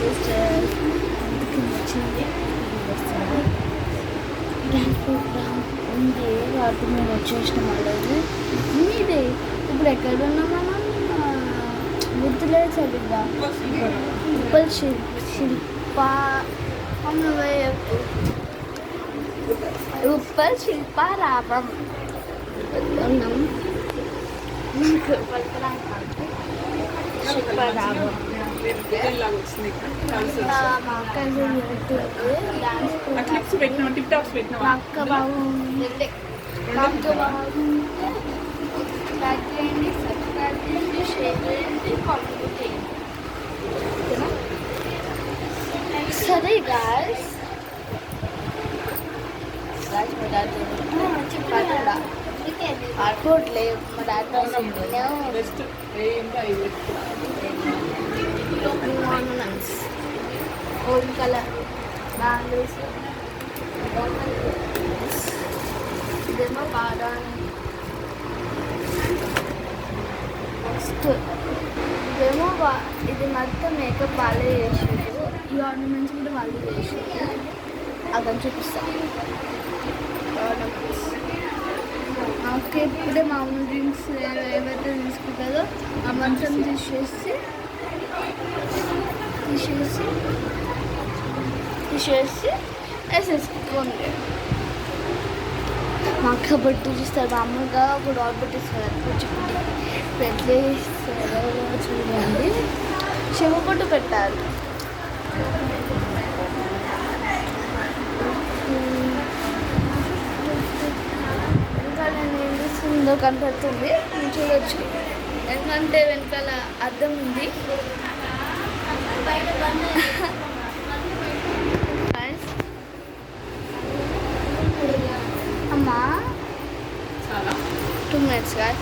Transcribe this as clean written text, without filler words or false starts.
sisters అందుకు వచ్చింది dance programme ఉంది కాబట్టి మేము వచ్చేసినాం అలాగే మీదే ఇప్పుడు ఎక్కడ ఉన్నామా గుర్తులేదు సరిగ్గా ఉప్పల్ శిల్ప ఉప్పల్ శిల్పారామం ఉన్నాం శిల్పారామం మా అక్క బాగుంది లైక్ చేయండి సబ్స్క్రైబ్ చేయండి షేర్ చేయండి కామెంట్ చేయండి సరే గాయస్ మా డాడీ చెప్పాలి ఆడుకోవట్లే మా daddy ornaments gold colour bangles ఇదేమో బాదాన్ని నెక్స్ట్ ఇదేమో ఇది మొత్తం మేకప్ వాళ్ళే చేసారు ఈ ఆర్నమెంట్స్ కూడా వాళ్ళే చేసారు అదని చూపిస్తాను ఆర్నమెంట్స్ ఓకే ఇప్పుడే మామూలు డ్రింక్స్ ఏవైతే తీసుకుంటుందో ఆ మంచం తీసేసి వేసేసుకోండి మా అక్క బట్టు చూస్తారు మామూలుగా ఒక డాట్ పెట్టిస్తారు కూర్చుకుంటే ఎట్లా ఇస్తారో చూడండి చెమపట్టు పెట్టారు ఇంకా నేను ఏం చేస్తుందో కనపడుతుంది నేను చూడొచ్చు ఎందుకంటే వెనకాల అద్దం ఉంది అమ్మా 2 minutes guys